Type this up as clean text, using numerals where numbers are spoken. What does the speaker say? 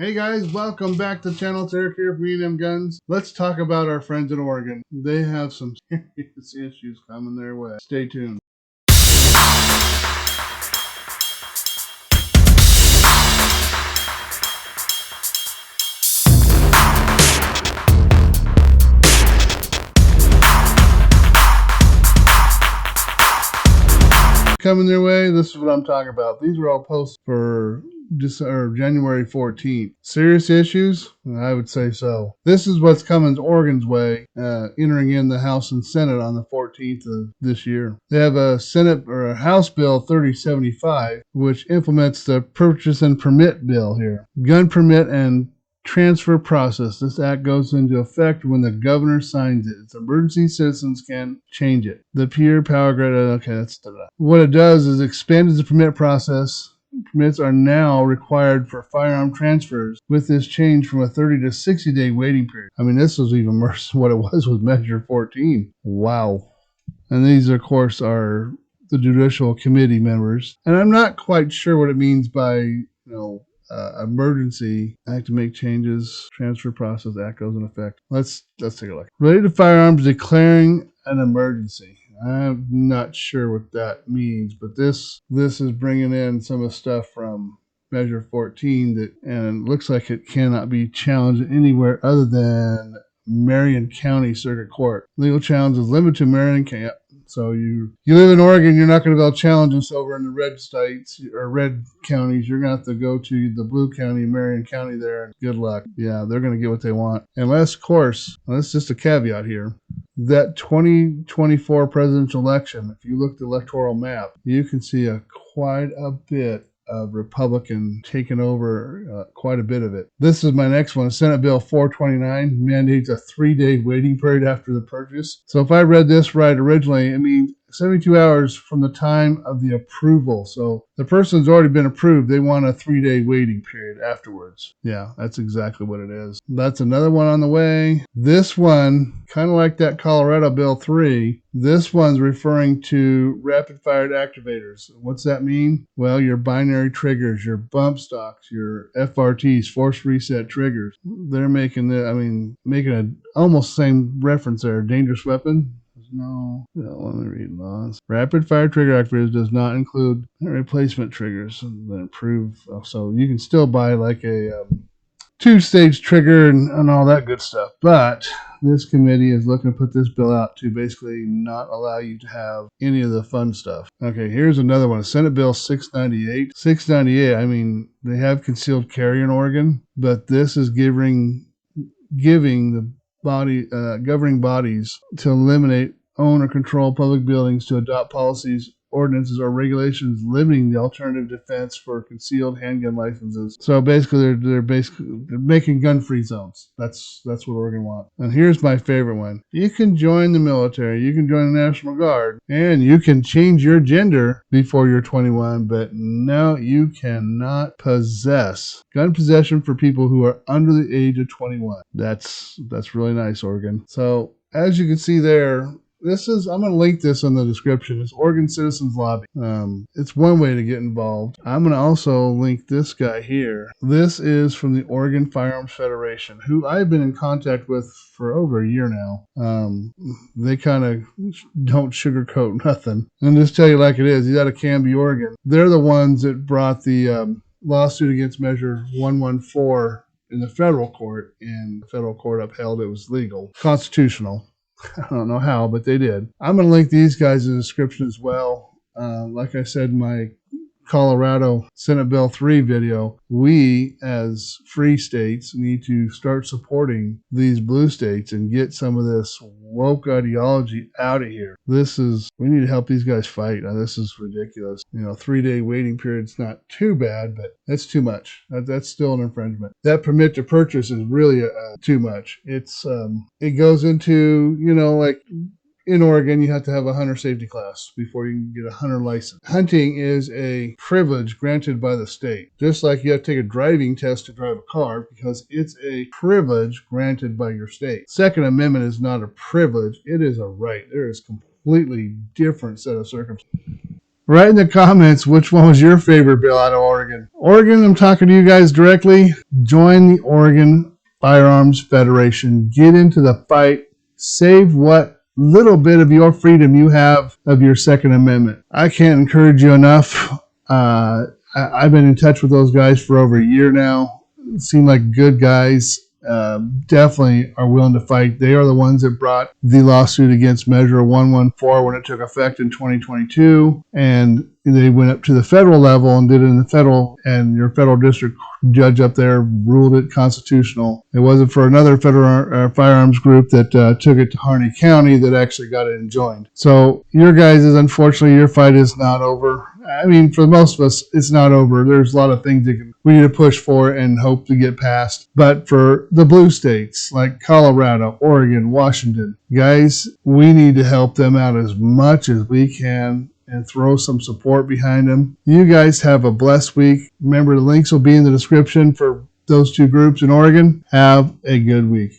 Hey guys, welcome back to the channel. It's Eric here from E&M Guns. Let's talk about our friends in Oregon. They have some serious issues coming their way. Stay tuned. Coming their way, this is what I'm talking about. These were all posts for January 14th. Serious issues? I would say so. This is what's coming Oregon's way, entering in the House and Senate on the 14th of this year. They have a Senate or a House Bill 3075, which implements the purchase and permit bill here. Gun permit and transfer process. This act goes into effect when the governor signs it. It's emergency. Citizens can change it. The pure power grid. Okay, that's what it does is expands the permit process. Permits are now required for firearm transfers with this change from a 30 to 60 day waiting period. I mean, this was even worse than what it was with Measure 14. Wow. And these, of course, are the Judicial Committee members. And I'm not quite sure what it means by, emergency act to make changes, transfer process act goes in effect. Let's take a look. Related to firearms, declaring an emergency. I'm not sure what that means, but this is bringing in some of the stuff from Measure 14 and it looks like it cannot be challenged anywhere other than Marion County Circuit Court. Legal challenge is limited to Marion County. So you live in Oregon, you're not going to be able to challenge this over in the red states or red counties. You're going to have to go to the blue county, Marion County there, and good luck. Yeah, they're going to get what they want. Unless, of course, that's just a caveat here, that 2024 presidential election, if you look at the electoral map, you can see quite a bit of Republican taking over quite a bit of it. This is my next one. Senate Bill 429 mandates a 3-day waiting period after the purchase. So if I read this right originally, it means 72 hours from the time of the approval. So the person's already been approved. They want a 3-day waiting period afterwards. Yeah, that's exactly what it is. That's another one on the way. This one, kind of like that Colorado Bill 3, this one's referring to rapid-fired activators. What's that mean? Well, your binary triggers, your bump stocks, your FRTs, force reset triggers. They're making an almost same reference there. Dangerous weapon. No, let me read laws. Rapid fire trigger activators does not include replacement triggers that improve. So you can still buy like a 2-stage trigger and all that good stuff. But this committee is looking to put this bill out to basically not allow you to have any of the fun stuff. Okay, here's another one. Senate Bill 698. 698, I mean, they have concealed carry in Oregon, but this is giving the governing bodies to eliminate, own, or control public buildings, to adopt policies, ordinances, or regulations limiting the alternative defense for concealed handgun licenses. So basically, they're making gun-free zones. That's what Oregon wants. And here's my favorite one: you can join the military, you can join the National Guard, and you can change your gender before you're 21. But no, you cannot possess. Gun possession for people who are under the age of 21. That's really nice, Oregon. So as you can see there, I'm going to link this in the description. It's Oregon Citizens Lobby. It's one way to get involved. I'm going to also link this guy here. This is from the Oregon Firearms Federation, who I've been in contact with for over a year now. They kind of don't sugarcoat nothing. And just tell you like it is. He's out of Canby, Oregon. They're the ones that brought the lawsuit against Measure 114 in the federal court, and the federal court upheld it was legal, constitutional. I don't know how, but they did. I'm going to link these guys in the description as well. Like I said in my Colorado Senate Bill 3 video, we as free states need to start supporting these blue states and get some of this woke ideology out of here. We need to help these guys fight. Now, this is ridiculous. 3-day waiting period's not too bad, but that's too much. That's still an infringement. That permit to purchase is really too much. It goes into, like, in Oregon, you have to have a hunter safety class before you can get a hunter license. Hunting is a privilege granted by the state, just like you have to take a driving test to drive a car because it's a privilege granted by your state. Second Amendment is not a privilege, it is a right. There is completely different set of circumstances. Write in the comments which one was your favorite bill out of Oregon. Oregon, I'm talking to you guys directly. Join the Oregon Firearms Federation. Get into the fight. Save what little bit of your freedom you have of your Second Amendment. I can't encourage you enough. I've been in touch with those guys for over a year now. Seem like good guys. Definitely are willing to fight. They are the ones that brought the lawsuit against Measure 114 when it took effect in 2022, and they went up to the federal level and did it in the federal, and your federal district judge up there ruled it constitutional. It wasn't for another federal firearms group that took it to Harney County that actually got it enjoined. So your guys' unfortunately, your fight is not over. I mean, for most of us, it's not over. There's a lot of things that we need to push for and hope to get past. But for the blue states like Colorado, Oregon, Washington, guys, we need to help them out as much as we can and throw some support behind them. You guys have a blessed week. Remember, the links will be in the description for those two groups in Oregon. Have a good week.